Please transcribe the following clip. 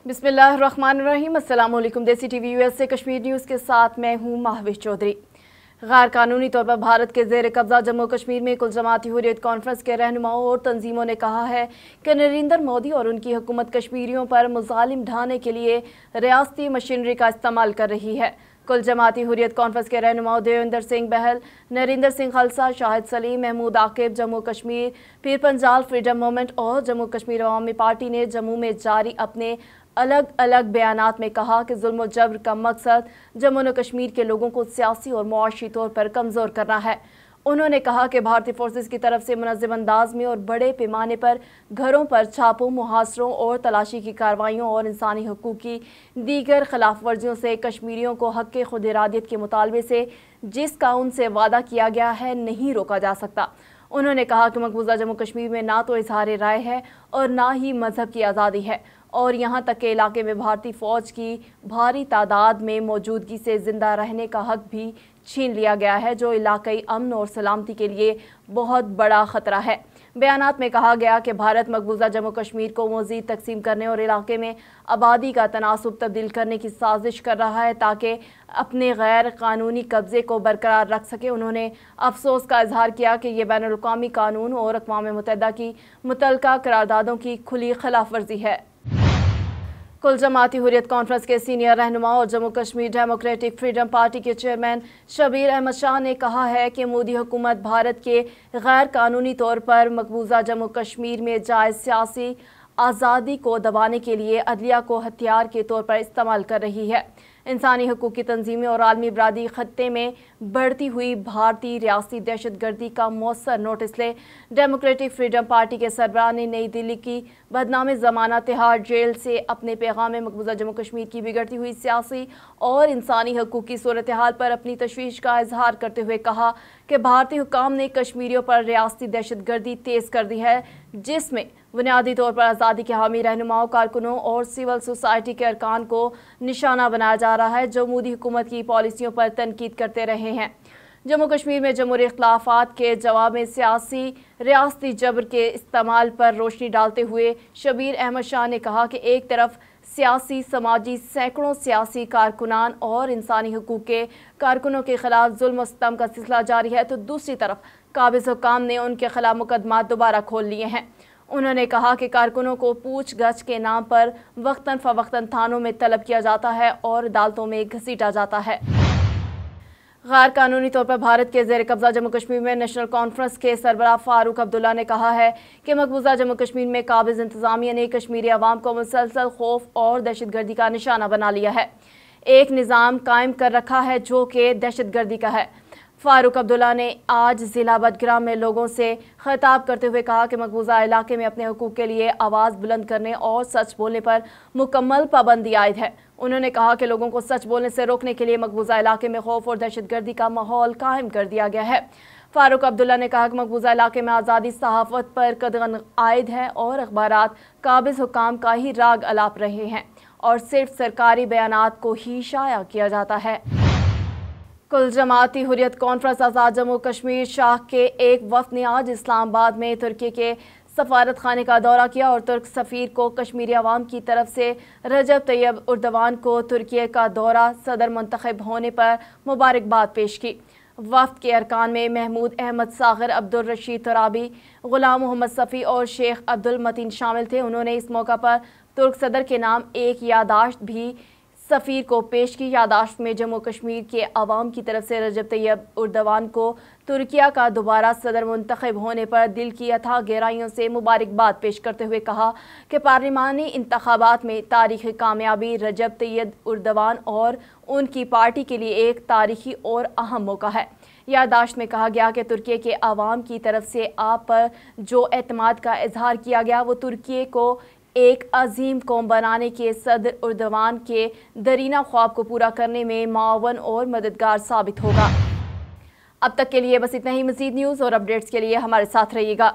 बिस्मिल्लाहिर्रहमानिर्रहीम। अस्सलाम वालेकुम। देसी टीवी यूएस से कश्मीर न्यूज़ के साथ मैं हूँ महविश चौधरी। गैर कानूनी तौर पर भारत के ज़ेर कब्ज़ा जम्मू कश्मीर में कुल जमाती हुर्रियत कॉन्फ्रेंस के रहनुमाओं और तंजीमों ने कहा है कि नरेंद्र मोदी और उनकी हुकूमत कश्मीरियों पर मुज़ालिम ढाने के लिए रियासती मशीनरी का इस्तेमाल कर रही है। कुल जमाती हुर्रियत कॉन्फ्रेंस के रहनुमाओं देवेंद्र सिंह बहल, नरेंद्र सिंह खालसा, शाहिद सलीम, महमूद आकिब, जम्मू कश्मीर पीर पंजाल फ्रीडम मूवमेंट और जम्मू कश्मीर अवामी पार्टी ने जम्मू में जारी अपने अलग अलग बयानात में कहा कि जुल्म और जबर का मकसद जम्मू और कश्मीर के लोगों को सियासी और मुआशी तौर पर कमज़ोर करना है। उन्होंने कहा कि भारतीय फोर्सेस की तरफ से मुनज़्ज़म अंदाज में और बड़े पैमाने पर घरों पर छापों, मुहासरों और तलाशी की कार्रवाइयों और इंसानी हकूक़ की दीगर खिलाफ वर्जियों से कश्मीरियों को हक़ खुद इरादियत के मुतालबे से जिसका उनसे वादा किया गया है नहीं रोका जा सकता। उन्होंने कहा कि मकबूजा जम्मू कश्मीर में ना तो इजहार राय है और ना ही मजहब की आज़ादी है और यहाँ तक के इलाके में भारतीय फ़ौज की भारी तादाद में मौजूदगी से ज़िंदा रहने का हक भी छीन लिया गया है, जो इलाक़ाई अमन और सलामती के लिए बहुत बड़ा ख़तरा है। बयानात में कहा गया कि भारत मकबूजा जम्मू कश्मीर को मज़ीद तकसीम करने और इलाके में आबादी का तनासुब तब्दील करने की साजिश कर रहा है ताकि अपने गैर कानूनी कब्ज़े को बरकरार रख सके। उन्होंने अफसोस का इजहार किया कि यह बैनुल अक़वामी कानून और अक़वाम मुत्तहिदा की मुतल्लका करारदादों की खुली खिलाफ वर्जी है। कुल जमाती हुर्रियत कॉन्फ्रेंस के सीनियर रहनुमा और Jammu Kashmir democratic freedom party के चेयरमैन शबीर अहमद शाह ने कहा है कि मोदी हुकूमत भारत के गैर कानूनी तौर पर मकबूजा जम्मू कश्मीर में जायज़ सियासी आज़ादी को दबाने के लिए अदलिया को हथियार के तौर पर इस्तेमाल कर रही है। इंसानी हकूक़ की तंजीमें और आलमी बरादरी खत्ते में बढ़ती हुई भारतीय रियासती दहशत गर्दी का मौसर नोटिस ले डेमोक्रेटिक फ्रीडम पार्टी के सरबराह ने नई दिल्ली की बदनाम ज़मानत तिहाड़ जेल से अपने पैगाम में मकबूजा जम्मू कश्मीर की बिगड़ती हुई सियासी और इंसानी हकूक़ की सूरत हाल पर अपनी तशवीश का इजहार करते हुए कहा कि भारतीय हुकाम ने कश्मीरियों पर रियासती दहशत गर्दी तेज़ कर दी है, जिसमें बुनियादी तौर पर आज़ादी के हामी रहनुमाओं, कारकुनों और सिविल सोसाइटी के अरकान को निशाना बनाया जा रहा है, जो मोदी हुकूमत की पॉलिसियों पर तनकीद करते रहे हैं। जम्मू कश्मीर में जमहूरी इख्तलाफात के जवाब में सियासी रियासती जबर के इस्तेमाल पर रोशनी डालते हुए शबीर अहमद शाह ने कहा कि एक तरफ सियासी समाजी सैकड़ों सियासी कारकुनान और इंसानी हकूक़ के कारकुनों के खिलाफ जुल्म और सितम का सिलसिला जारी है, तो दूसरी तरफ काबिज़ हुकाम ने उनके खिलाफ मुकदमात दोबारा खोल लिए हैं। उन्होंने कहा कि कारकुनों को पूछ गछ के नाम पर वक्तन फ़वक्तन थानों में तलब किया जाता है और अदालतों में घसीटा जाता है। गैर कानूनी तौर पर भारत के ज़ेर कब्ज़ा जम्मू कश्मीर में नेशनल कॉन्फ्रेंस के सरबराह फारूक अब्दुल्ला ने कहा है कि मकबूजा जम्मू कश्मीर में काबिज़ इंतज़ामिया ने कश्मीरी अवाम को मुसलसल खौफ और दहशत गर्दी का निशाना बना लिया है, एक निज़ाम कायम कर रखा है जो कि दहशत गर्दी का है। फारूक अब्दुल्ला ने आज ज़िला बडगाम में लोगों से खिताब करते हुए कहा कि मकबूजा इलाके में अपने हकूक़ के लिए आवाज़ बुलंद करने और सच बोलने पर मुकम्मल पाबंदी आयद है। उन्होंने कहा कि लोगों को सच बोलने से रोकने के लिए मकबूजा इलाके में खौफ और दहशत गर्दी का माहौल कायम कर दिया गया है। फारूक अब्दुल्ला ने कहा कि मकबूजा इलाके में आज़ादी सहाफ़त पर कदगन आयद है और अखबारात काबिज़ हुकाम का ही राग अलाप रहे हैं और सिर्फ सरकारी बयानात को ही शाया किया जाता है। कुल जमाती हुर्रियत कॉन्फ्रेंस आज़ाद जम्मू कश्मीर शाख के एक वफ़द ने आज इस्लामाबाद में तुर्की के सफारत खाने का दौरा किया और तुर्क सफ़ीर को कश्मीरी अवाम की तरफ से रजब तैयब उर्दवान को तुर्की का दौरा सदर मुंतखब होने पर मुबारकबाद पेश की। वफ़द के अरकान में महमूद अहमद सागर, अब्दुल रशीद तराबी, गुलाम मोहम्मद सफ़ी और शेख अब्दुल मतीन शामिल थे। उन्होंने इस मौका पर तुर्क सदर के नाम एक यादाश्त भी सफ़ीर को पेश की। यादाश्त में जम्मू कश्मीर के अवाम की तरफ से रजब तैयब उर्दवान को तुर्किया का दोबारा सदर मुंतखब होने पर दिल की अथाह गहराइयों से मुबारकबाद पेश करते हुए कहा कि पार्लिमानी इंतखाबात में तारीख़ी कामयाबी रजब तैयब उर्दवान और उनकी पार्टी के लिए एक तारीख़ी और अहम मौका है। यादाश्त में कहा गया कि तुर्की के अवाम की तरफ से आप पर जो एतमाद का इजहार किया गया वो तुर्की को एक अजीम कौम बनाने के सदर उर्दवान के दरीना ख्वाब को पूरा करने में मुआवन और मददगार साबित होगा। अब तक के लिए बस इतना ही। मज़ीद न्यूज़ और अपडेट्स के लिए हमारे साथ रहिएगा।